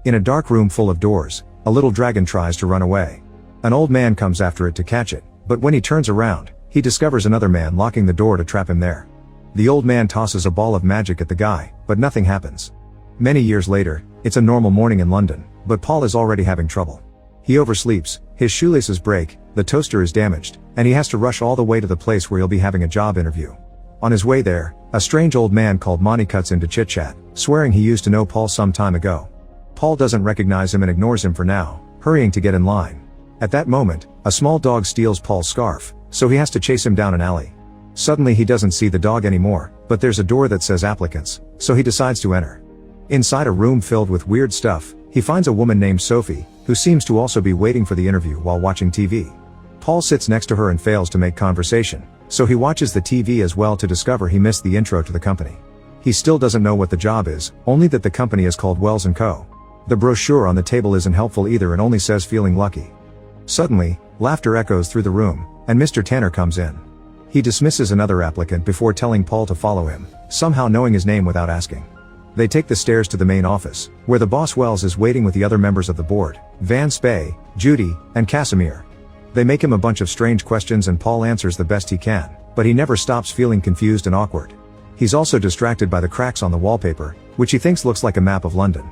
In a dark room full of doors, a little dragon tries to run away. An old man comes after it to catch it, but when he turns around, he discovers another man locking the door to trap him there. The old man tosses a ball of magic at the guy, but nothing happens. Many years later, it's a normal morning in London, but Paul is already having trouble. He oversleeps, his shoelaces break, the toaster is damaged, and he has to rush all the way to the place where he'll be having a job interview. On his way there, a strange old man called Monty cuts into chit-chat, swearing he used to know Paul some time ago. Paul doesn't recognize him and ignores him for now, hurrying to get in line. At that moment, a small dog steals Paul's scarf, so he has to chase him down an alley. Suddenly he doesn't see the dog anymore, but there's a door that says applicants, so he decides to enter. Inside a room filled with weird stuff, he finds a woman named Sophie, who seems to also be waiting for the interview while watching TV. Paul sits next to her and fails to make conversation, so he watches the TV as well to discover he missed the intro to the company. He still doesn't know what the job is, only that the company is called Wells & Co. The brochure on the table isn't helpful either and only says feeling lucky. Suddenly, laughter echoes through the room, and Mr. Tanner comes in. He dismisses another applicant before telling Paul to follow him, somehow knowing his name without asking. They take the stairs to the main office, where the boss Wells is waiting with the other members of the board, Van Spey, Judy, and Casimir. They make him a bunch of strange questions and Paul answers the best he can, but he never stops feeling confused and awkward. He's also distracted by the cracks on the wallpaper, which he thinks looks like a map of London.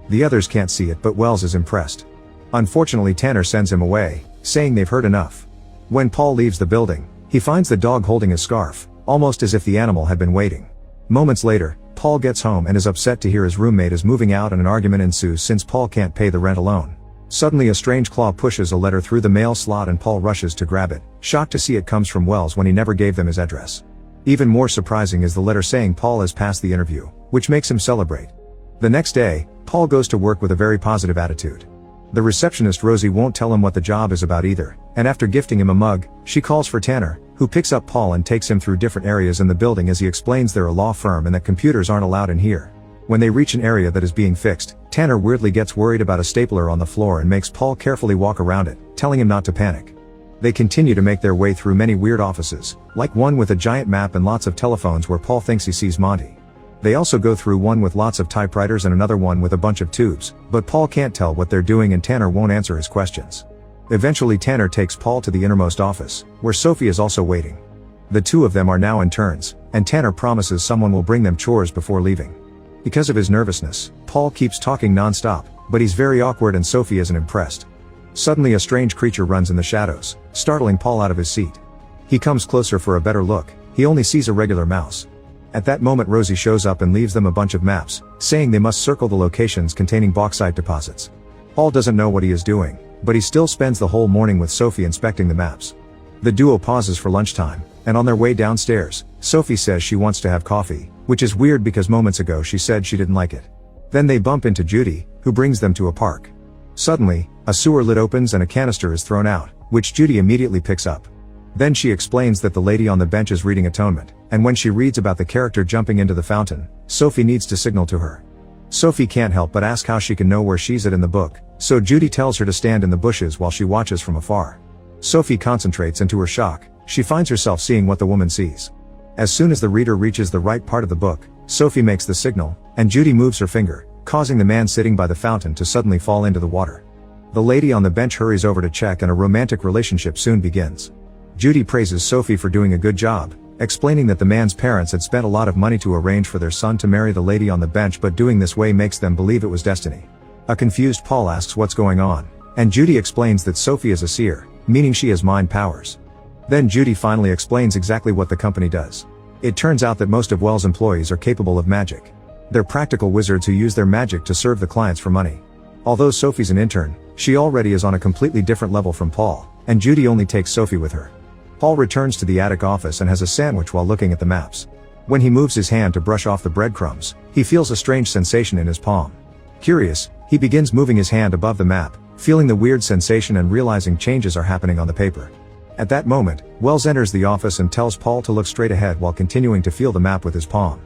The others can't see it, but Wells is impressed. Unfortunately, Tanner sends him away, saying they've heard enough. When Paul leaves the building, he finds the dog holding his scarf, almost as if the animal had been waiting. Moments later, Paul gets home and is upset to hear his roommate is moving out and an argument ensues since Paul can't pay the rent alone. Suddenly a strange claw pushes a letter through the mail slot and Paul rushes to grab it, shocked to see it comes from Wells when he never gave them his address. Even more surprising is the letter saying Paul has passed the interview, which makes him celebrate. The next day, Paul goes to work with a very positive attitude. The receptionist Rosie won't tell him what the job is about either, and after gifting him a mug, she calls for Tanner, who picks up Paul and takes him through different areas in the building as he explains they're a law firm and that computers aren't allowed in here. When they reach an area that is being fixed, Tanner weirdly gets worried about a stapler on the floor and makes Paul carefully walk around it, telling him not to panic. They continue to make their way through many weird offices, like one with a giant map and lots of telephones where Paul thinks he sees Monty. They also go through one with lots of typewriters and another one with a bunch of tubes, but Paul can't tell what they're doing and Tanner won't answer his questions. Eventually Tanner takes Paul to the innermost office, where Sophie is also waiting. The two of them are now in turns, and Tanner promises someone will bring them chores before leaving. Because of his nervousness, Paul keeps talking non-stop, but he's very awkward and Sophie isn't impressed. Suddenly a strange creature runs in the shadows, startling Paul out of his seat. He comes closer for a better look, he only sees a regular mouse. At that moment Rosie shows up and leaves them a bunch of maps, saying they must circle the locations containing bauxite deposits. Paul doesn't know what he is doing, but he still spends the whole morning with Sophie inspecting the maps. The duo pauses for lunchtime, and on their way downstairs, Sophie says she wants to have coffee, which is weird because moments ago she said she didn't like it. Then they bump into Judy, who brings them to a park. Suddenly, a sewer lid opens and a canister is thrown out, which Judy immediately picks up. Then she explains that the lady on the bench is reading Atonement, and when she reads about the character jumping into the fountain, Sophie needs to signal to her. Sophie can't help but ask how she can know where she's at in the book, so Judy tells her to stand in the bushes while she watches from afar. Sophie concentrates and to her shock, she finds herself seeing what the woman sees. As soon as the reader reaches the right part of the book, Sophie makes the signal, and Judy moves her finger, causing the man sitting by the fountain to suddenly fall into the water. The lady on the bench hurries over to check and a romantic relationship soon begins. Judy praises Sophie for doing a good job, explaining that the man's parents had spent a lot of money to arrange for their son to marry the lady on the bench, but doing this way makes them believe it was destiny. A confused Paul asks what's going on, and Judy explains that Sophie is a seer, meaning she has mind powers. Then Judy finally explains exactly what the company does. It turns out that most of Wells' employees are capable of magic. They're practical wizards who use their magic to serve the clients for money. Although Sophie's an intern, she already is on a completely different level from Paul, and Judy only takes Sophie with her. Paul returns to the attic office and has a sandwich while looking at the maps. When he moves his hand to brush off the breadcrumbs, he feels a strange sensation in his palm. Curious, he begins moving his hand above the map, feeling the weird sensation and realizing changes are happening on the paper. At that moment, Wells enters the office and tells Paul to look straight ahead while continuing to feel the map with his palm.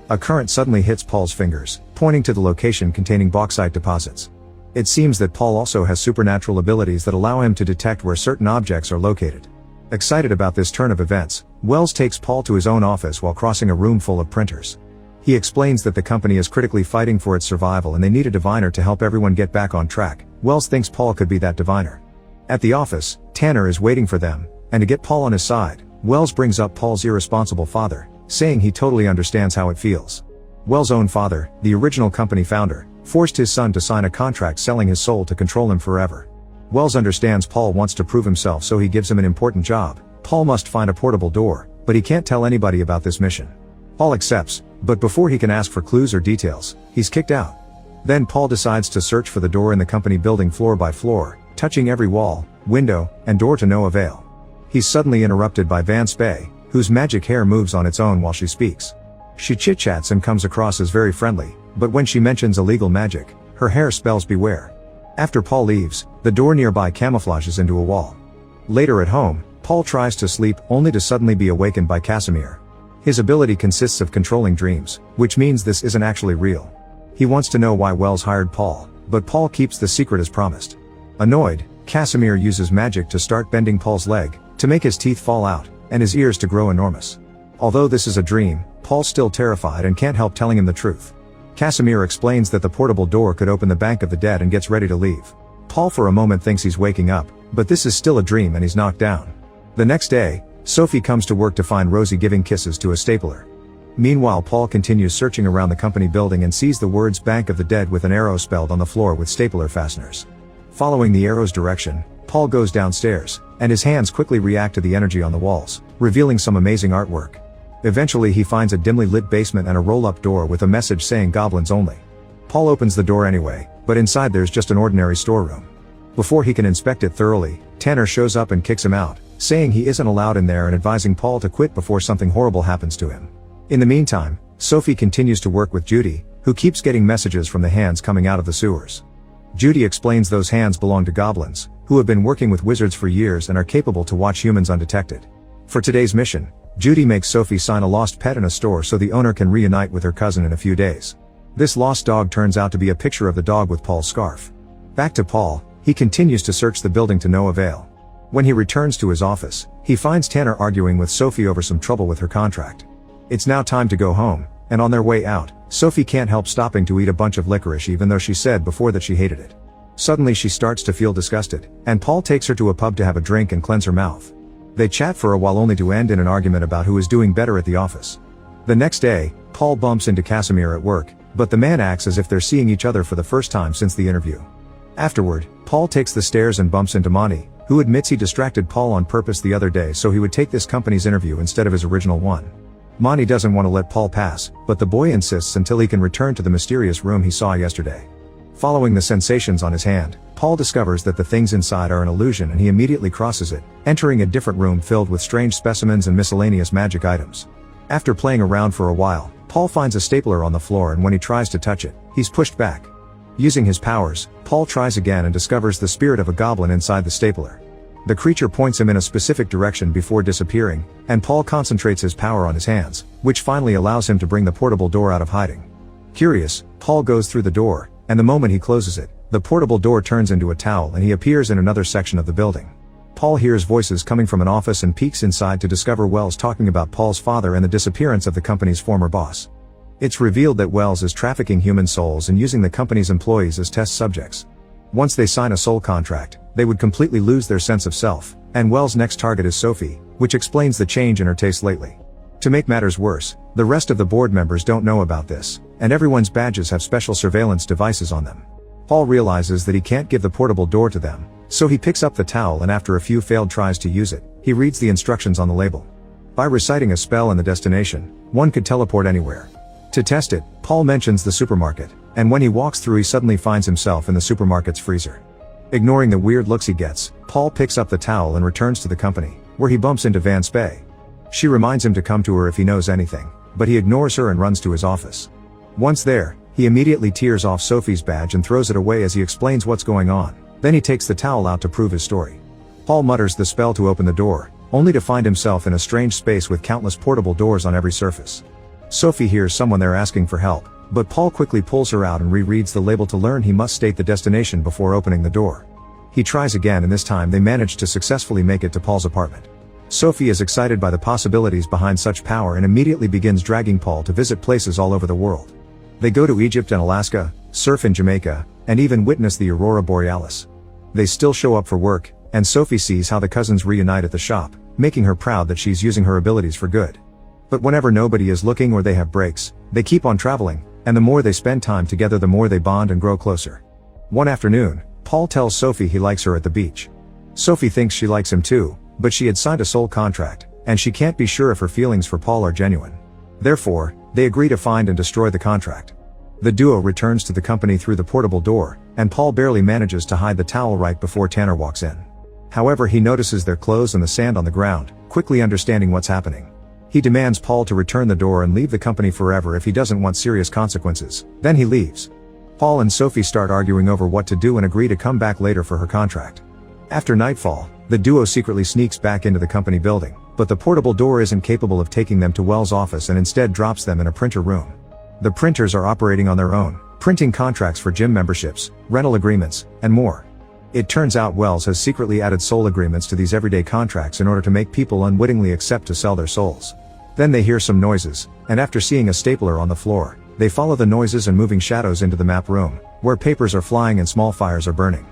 A current suddenly hits Paul's fingers, pointing to the location containing bauxite deposits. It seems that Paul also has supernatural abilities that allow him to detect where certain objects are located. Excited about this turn of events, Wells takes Paul to his own office while crossing a room full of printers. He explains that the company is critically fighting for its survival and they need a diviner to help everyone get back on track. Wells thinks Paul could be that diviner. At the office, Tanner is waiting for them, and to get Paul on his side, Wells brings up Paul's irresponsible father, saying he totally understands how it feels. Wells' own father, the original company founder, forced his son to sign a contract selling his soul to control him forever. Wells understands Paul wants to prove himself, so he gives him an important job. Paul must find a portable door, but he can't tell anybody about this mission. Paul accepts, but before he can ask for clues or details, he's kicked out. Then Paul decides to search for the door in the company building floor by floor, touching every wall, window, and door to no avail. He's suddenly interrupted by Van Spey, whose magic hair moves on its own while she speaks. She chit-chats and comes across as very friendly, but when she mentions illegal magic, her hair spells beware. After Paul leaves, the door nearby camouflages into a wall. Later at home, Paul tries to sleep only to suddenly be awakened by Casimir. His ability consists of controlling dreams, which means this isn't actually real. He wants to know why Wells hired Paul, but Paul keeps the secret as promised. Annoyed, Casimir uses magic to start bending Paul's leg, to make his teeth fall out, and his ears to grow enormous. Although this is a dream, Paul's still terrified and can't help telling him the truth. Casimir explains that the portable door could open the Bank of the Dead and gets ready to leave. Paul for a moment thinks he's waking up, but this is still a dream and he's knocked down. The next day, Sophie comes to work to find Rosie giving kisses to a stapler. Meanwhile, Paul continues searching around the company building and sees the words Bank of the Dead with an arrow spelled on the floor with stapler fasteners. Following the arrow's direction, Paul goes downstairs, and his hands quickly react to the energy on the walls, revealing some amazing artwork. Eventually he finds a dimly lit basement and a roll-up door with a message saying goblins only. Paul opens the door anyway, but inside there's just an ordinary storeroom. Before he can inspect it thoroughly, Tanner shows up and kicks him out, saying he isn't allowed in there and advising Paul to quit before something horrible happens to him. In the meantime, Sophie continues to work with Judy, who keeps getting messages from the hands coming out of the sewers. Judy explains those hands belong to goblins, who have been working with wizards for years and are capable to watch humans undetected. For today's mission, Judy makes Sophie sign a lost pet in a store so the owner can reunite with her cousin in a few days. This lost dog turns out to be a picture of the dog with Paul's scarf. Back to Paul, he continues to search the building to no avail. When he returns to his office, he finds Tanner arguing with Sophie over some trouble with her contract. It's now time to go home, and on their way out, Sophie can't help stopping to eat a bunch of licorice even though she said before that she hated it. Suddenly she starts to feel disgusted, and Paul takes her to a pub to have a drink and cleanse her mouth. They chat for a while only to end in an argument about who is doing better at the office. The next day, Paul bumps into Casimir at work, but the man acts as if they're seeing each other for the first time since the interview. Afterward, Paul takes the stairs and bumps into Monty, who admits he distracted Paul on purpose the other day so he would take this company's interview instead of his original one. Monty doesn't want to let Paul pass, but the boy insists until he can return to the mysterious room he saw yesterday. Following the sensations on his hand, Paul discovers that the things inside are an illusion and he immediately crosses it, entering a different room filled with strange specimens and miscellaneous magic items. After playing around for a while, Paul finds a stapler on the floor and when he tries to touch it, he's pushed back. Using his powers, Paul tries again and discovers the spirit of a goblin inside the stapler. The creature points him in a specific direction before disappearing, and Paul concentrates his power on his hands, which finally allows him to bring the portable door out of hiding. Curious, Paul goes through the door, and the moment he closes it, the portable door turns into a towel and he appears in another section of the building. Paul hears voices coming from an office and peeks inside to discover Wells talking about Paul's father and the disappearance of the company's former boss. It's revealed that Wells is trafficking human souls and using the company's employees as test subjects. Once they sign a soul contract, they would completely lose their sense of self, and Wells' next target is Sophie, which explains the change in her taste lately. To make matters worse, the rest of the board members don't know about this, and everyone's badges have special surveillance devices on them. Paul realizes that he can't give the portable door to them, so he picks up the towel and after a few failed tries to use it, he reads the instructions on the label. By reciting a spell and the destination, one could teleport anywhere. To test it, Paul mentions the supermarket, and when he walks through he suddenly finds himself in the supermarket's freezer. Ignoring the weird looks he gets, Paul picks up the towel and returns to the company, where he bumps into Van Spey. She reminds him to come to her if he knows anything, but he ignores her and runs to his office. Once there, he immediately tears off Sophie's badge and throws it away as he explains what's going on. Then he takes the towel out to prove his story. Paul mutters the spell to open the door, only to find himself in a strange space with countless portable doors on every surface. Sophie hears someone there asking for help, but Paul quickly pulls her out and rereads the label to learn he must state the destination before opening the door. He tries again and this time they manage to successfully make it to Paul's apartment. Sophie is excited by the possibilities behind such power and immediately begins dragging Paul to visit places all over the world. They go to Egypt and Alaska, surf in Jamaica, and even witness the aurora borealis. They still show up for work, and Sophie sees how the cousins reunite at the shop, making her proud that she's using her abilities for good. But whenever nobody is looking or they have breaks, they keep on traveling, and the more they spend time together the more they bond and grow closer. One afternoon, Paul tells Sophie he likes her at the beach. Sophie thinks she likes him too, but she had signed a soul contract, and she can't be sure if her feelings for Paul are genuine. Therefore, they agree to find and destroy the contract. The duo returns to the company through the portable door, and Paul barely manages to hide the towel right before Tanner walks in. However, he notices their clothes and the sand on the ground, quickly understanding what's happening. He demands Paul to return the door and leave the company forever if he doesn't want serious consequences. Then he leaves. Paul and Sophie start arguing over what to do and agree to come back later for her contract. After nightfall, the duo secretly sneaks back into the company building, but the portable door isn't capable of taking them to Wells' office and instead drops them in a printer room. The printers are operating on their own, printing contracts for gym memberships, rental agreements, and more. It turns out Wells has secretly added soul agreements to these everyday contracts in order to make people unwittingly accept to sell their souls. Then they hear some noises, and after seeing a stapler on the floor, they follow the noises and moving shadows into the map room, where papers are flying and small fires are burning.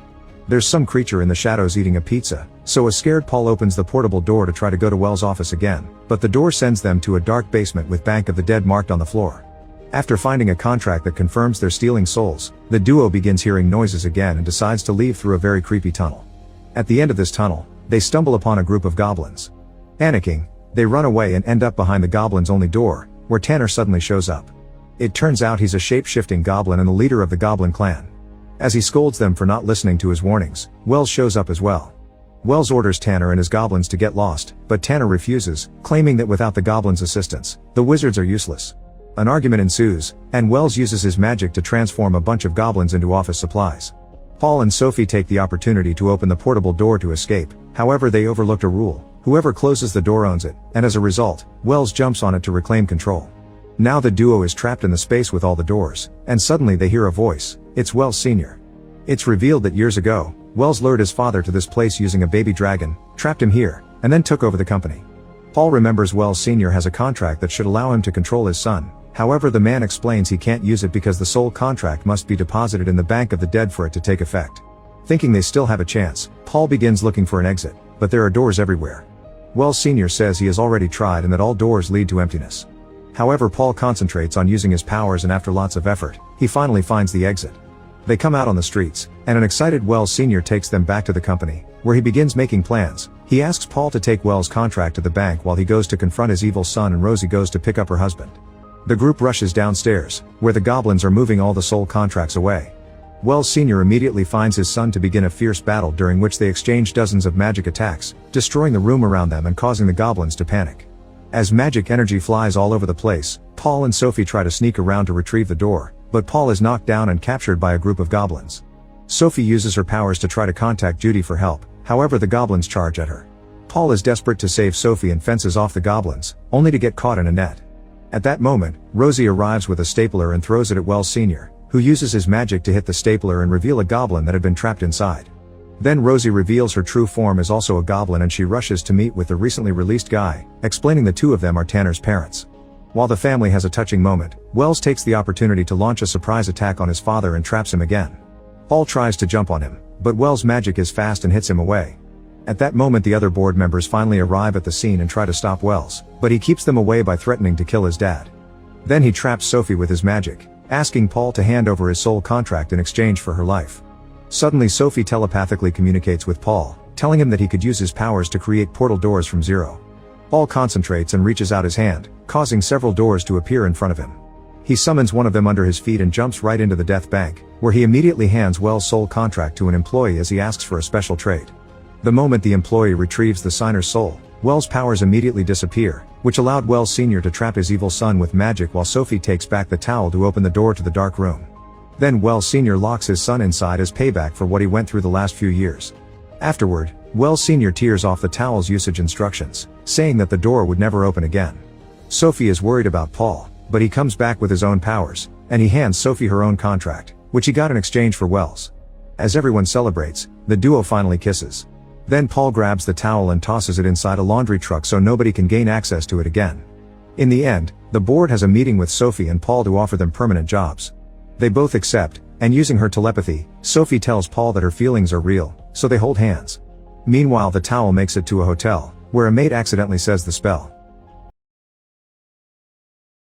There's some creature in the shadows eating a pizza, so a scared Paul opens the portable door to try to go to Wells' office again, but the door sends them to a dark basement with Bank of the Dead marked on the floor. After finding a contract that confirms they're stealing souls, the duo begins hearing noises again and decides to leave through a very creepy tunnel. At the end of this tunnel, they stumble upon a group of goblins. Panicking, they run away and end up behind the goblins' only door, where Tanner suddenly shows up. It turns out he's a shape-shifting goblin and the leader of the goblin clan. As he scolds them for not listening to his warnings, Wells shows up as well. Wells orders Tanner and his goblins to get lost, but Tanner refuses, claiming that without the goblins' assistance, the wizards are useless. An argument ensues, and Wells uses his magic to transform a bunch of goblins into office supplies. Paul and Sophie take the opportunity to open the portable door to escape, however they overlooked a rule: whoever closes the door owns it, and as a result, Wells jumps on it to reclaim control. Now the duo is trapped in the space with all the doors, and suddenly they hear a voice. It's Wells Sr. It's revealed that years ago, Wells lured his father to this place using a baby dragon, trapped him here, and then took over the company. Paul remembers Wells Sr. has a contract that should allow him to control his son. However, the man explains he can't use it because the soul contract must be deposited in the Bank of the Dead for it to take effect. Thinking they still have a chance, Paul begins looking for an exit, but there are doors everywhere. Wells Sr. says he has already tried and that all doors lead to emptiness. However, Paul concentrates on using his powers and after lots of effort, he finally finds the exit. They come out on the streets, and an excited Wells Sr. takes them back to the company, where he begins making plans. He asks Paul to take Wells' contract to the bank while he goes to confront his evil son and Rosie goes to pick up her husband. The group rushes downstairs, where the goblins are moving all the soul contracts away. Wells Sr. immediately finds his son to begin a fierce battle during which they exchange dozens of magic attacks, destroying the room around them and causing the goblins to panic. As magic energy flies all over the place, Paul and Sophie try to sneak around to retrieve the door, but Paul is knocked down and captured by a group of goblins. Sophie uses her powers to try to contact Judy for help, however the goblins charge at her. Paul is desperate to save Sophie and fences off the goblins, only to get caught in a net. At that moment, Rosie arrives with a stapler and throws it at Wells Sr., who uses his magic to hit the stapler and reveal a goblin that had been trapped inside. Then Rosie reveals her true form is also a goblin and she rushes to meet with the recently released guy, explaining the two of them are Tanner's parents. While the family has a touching moment, Wells takes the opportunity to launch a surprise attack on his father and traps him again. Paul tries to jump on him, but Wells' magic is fast and hits him away. At that moment the other board members finally arrive at the scene and try to stop Wells, but he keeps them away by threatening to kill his dad. Then he traps Sophie with his magic, asking Paul to hand over his soul contract in exchange for her life. Suddenly Sophie telepathically communicates with Paul, telling him that he could use his powers to create portal doors from zero. Paul concentrates and reaches out his hand, causing several doors to appear in front of him. He summons one of them under his feet and jumps right into the death bank, where he immediately hands Wells' soul contract to an employee as he asks for a special trade. The moment the employee retrieves the signer's soul, Wells' powers immediately disappear, which allowed Wells Sr. to trap his evil son with magic while Sophie takes back the towel to open the door to the dark room. Then Wells Sr. locks his son inside as payback for what he went through the last few years. Afterward, Wells Sr. tears off the towel's usage instructions, saying that the door would never open again. Sophie is worried about Paul, but he comes back with his own powers, and he hands Sophie her own contract, which he got in exchange for Wells. As everyone celebrates, the duo finally kisses. Then Paul grabs the towel and tosses it inside a laundry truck so nobody can gain access to it again. In the end, the board has a meeting with Sophie and Paul to offer them permanent jobs. They both accept, and using her telepathy, Sophie tells Paul that her feelings are real, so they hold hands. Meanwhile, the towel makes it to a hotel, where a maid accidentally says the spell.